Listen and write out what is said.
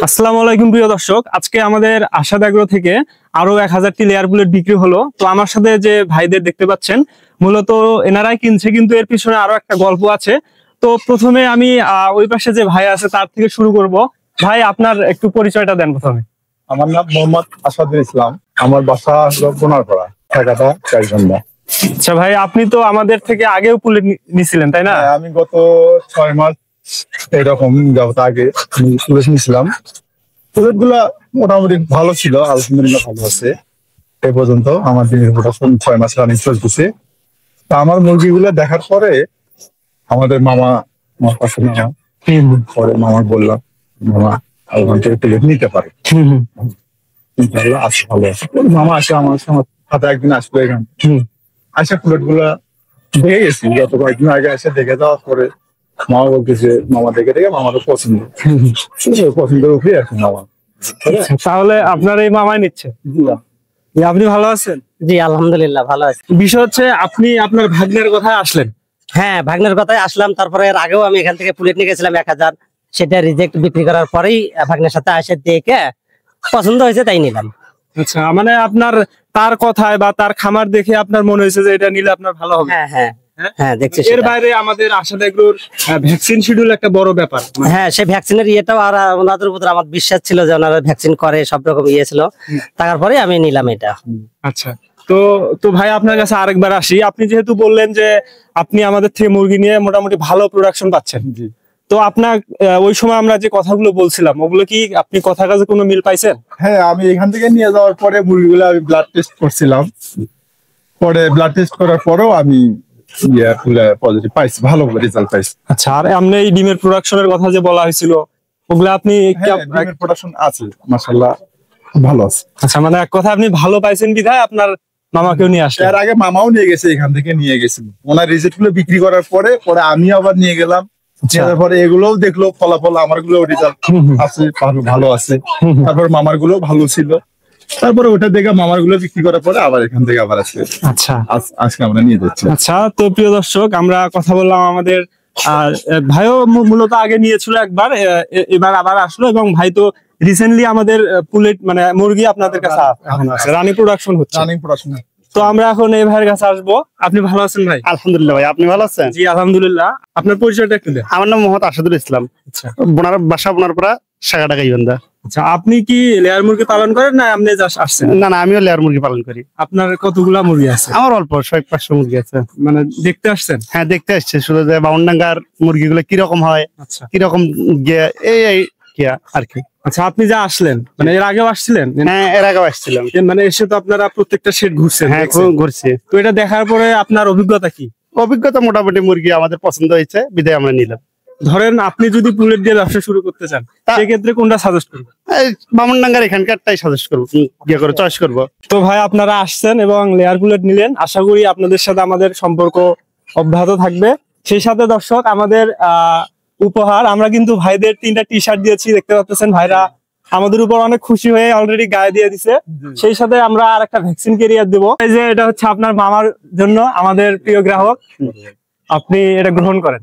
আসসালামু আলাইকুম প্রিয় দর্শক, আজকে আমাদের আশাদ এগ্রো থেকে আরো 1000টি লেয়ার বুলেট বিক্রি হলো। তো আমার সাথে যে ভাইদের দেখতে পাচ্ছেন, মূলত এনারাই কিনছে, কিন্তু এর পিছনে আরো একটা গল্প আছে। তো প্রথমে আমি ওই পাশে যে ভাই আছে তার থেকে শুরু করব। ভাই, আপনার একটু পরিচয়টা দেন প্রথমে। আমার নাম মোহাম্মদ আসাদুল ইসলাম। আমার বাসা হলো বোনারপাড়া, ঢাকাটা চারঘন্টা। আচ্ছা ভাই, আপনি তো আমাদের থেকে আগেও বুলেট নিছিলেন, তাই না? আমি গত 6 মাস এরকম যাবত আগে বুলেট নিয়েছিলাম। বুলেট গুলা মোটামুটি ভালো ছিল, আলহামদুলিল্লাহ ভালো আছে। এই পর্যন্ত আমার দিনের প্রোডাকশন 6 মাস রানিং চলতেছে। তা আমার মুরগিগুলো দেখার পরে আমাদের মামা, আমার পাশে মামা, পরে মামা বললাম, মামা ওখান থেকে প্লেট নিতে পারে। আছে ভালো আছে। মামা আসে আমার সাথে একদিন আসলো এখান আসে, প্লেট গুলা দেখে গেছি গত কয়েকদিন আগে এসে দেখে যাওয়ার পরে মামা বলতেছে, মামা দেখে মামারও পছন্দের উপরে এখন মামা। তাহলে আপনার এই মামাই নিচ্ছে? আপনি ভালো আছেন? জি আলহামদুলিল্লাহ ভালো আছি। বিষয় হচ্ছে, আপনি আপনার ভাগ্নের কথায় আসলেন। হ্যাঁ, ভাগ্নের কথায় আসলাম। তারপরে এর আগেও আমি এখান থেকে বুলেট নিয়ে গেছিলাম 1000, সেটা রিজেক্ট বিক্রি করার পরেই ভাগ্নের সাথে আসে দেখে পছন্দ হয়েছে, তাই নিলাম। আচ্ছা, মানে আপনার তার কথায় বা তার খামার দেখে আপনার মনে হয়েছে যে এটা নিলে আপনার ভালো হবে? হ্যাঁ হ্যাঁ হ্যাঁ, দেখছি। এর বাইরে আমাদের আশাদ এগ্রোর ভ্যাকসিন শিডিউল একটা বড় ব্যাপার। হ্যাঁ, সেই ভ্যাকসিনের ইয়েটাও আর ওনাদের উপর আমার বিশ্বাস ছিল যে ওনারা ভ্যাকসিন করে, সব রকম ইয়ে ছিল। তারপরে আমি নিলাম এটা। আচ্ছা, তো ভাই আপনার কাছে আরেকবার আসি। আপনি যেহেতু বললেন যে আপনি আমাদের থেকে মুরগি নিয়ে মোটামুটি ভালো প্রোডাকশন পাচ্ছেন, তো আপনার ওই সময় আমরা যে কথাগুলো বলছিলাম, ওগুলো কি আপনি কথা কাজে কোনো মিল পাইছেন? হ্যাঁ, আমি এখান থেকে নিয়ে যাওয়ার পরে মুরগিগুলো আমি ব্লাড টেস্ট করছিলাম। পরে ব্লাড টেস্ট করার পরেও আমি পজিটিভ পাইছি, ভালো রেজাল্ট পাইছি। আচ্ছা, আর আপনি এই ডিমের প্রোডাকশনের কথা যে বলা হয়েছিল, ওগুলো আপনি ডিমের প্রোডাকশন আছে মাশাআল্লাহ, ভালো আছে। আচ্ছা, মানে এক কথা আপনি ভালো পাইছেন বিধায় আপনার মামাকেও নিয়ে আসলেন। এর আগে মামাও নিয়ে গেছে, এখান থেকে নিয়ে গেছিল। ওনার রিজেক্ট গুলো বিক্রি করার পরে আমি আবার নিয়ে গেলাম। তারপরে এগুলোও দেখলো ফলাফল, আমার গুলো রেজাল্ট আছে, ভালো আছে। তারপর মামার গুলো ভালো ছিল। তারপরে ওটা দেখে মামার গুলো বিক্রি করার পরে আবার এখান থেকে আবার আসছে। আচ্ছা, আজকে আমরা নিয়ে যাচ্ছি। আচ্ছা, তো প্রিয় দর্শক, আমরা কথা বললাম আমাদের ভাইও মূলত আগে নিয়েছিল একবার, এবার আবার আসলো, এবং ভাই তো রিসেন্টলি আমাদের পুলেট মানে মুরগি আপনাদের কাছে এখন আছে, রানিং প্রোডাকশন হচ্ছে। তো আমরা এখন এই ভাইয়ের কাছে আসবো। আপনি ভালো আছেন ভাই? আলহামদুলিল্লাহ ভাই, আপনি ভালো আছেন? জি আলহামদুলিল্লাহ। আপনার পরিচয়টা একটু দেন। আমার নাম মোহাম্মদ আসাদুল ইসলাম। আচ্ছা, বাসা বোনারপাড়া, শাখাটা গাইবান্ধা। আচ্ছা, আপনি কি লেয়ার মুরগি পালন করেন না আপনি জাস্ট আসছেন? না, আমিও লেয়ার মুরগি পালন করি। আপনার কতগুলা মুরগি আছে? আমার অল্প 100-500 মুরগি আছে। মানে দেখতে আসছেন? হ্যাঁ, দেখতে আসছে শুধু যে বাউন্ডাঙ্গার মুরগিগুলো কিরকম হয়, আচ্ছা, কিরকম আর কি। আচ্ছা, আপনি যা আসলেন, মানে এর আগেও আসছিলেন? হ্যাঁ, এর আগেও আসছিলাম। মানে এসে তো আপনারা প্রত্যেকটা সেট ঘুরছেন? হ্যাঁ, ঘুরছি। তো এটা দেখার পরে আপনার অভিজ্ঞতা কি? অভিজ্ঞতা মোটামুটি, মুরগি আমাদের পছন্দ হয়েছে, বিদায় আমরা নিলাম। ধরেন আপনি যদি বুলেট দিয়ে ব্যবসা শুরু করতে চান, সেক্ষেত্রে কোনটা সাজেস্ট করবেন? বামনডাঙ্গার এখানকারটাই সাজেস্ট করবো, চয়েস করবো। তো ভাই, আপনারা আসছেন এবং লেয়ার বুলেট নিলেন, আশা করি আপনাদের সাথে আমাদের সম্পর্ক অব্যাহত থাকবে। সেই সাথে দর্শক, আমাদের উপহার, আমরা কিন্তু ভাইদের 3টা টি শার্ট দিয়েছি, দেখতে পাচ্ছেন। ভাইরা আমাদের উপর অনেক খুশি হয়ে অলরেডি গায়ে দিয়ে দিছে। সেই সাথে আমরা আর একটা ভ্যাকসিন ক্যারিয়ার দেবো। এই যে এটা হচ্ছে আপনার মামার জন্য, আমাদের প্রিয় গ্রাহক, আপনি এটা গ্রহণ করেন।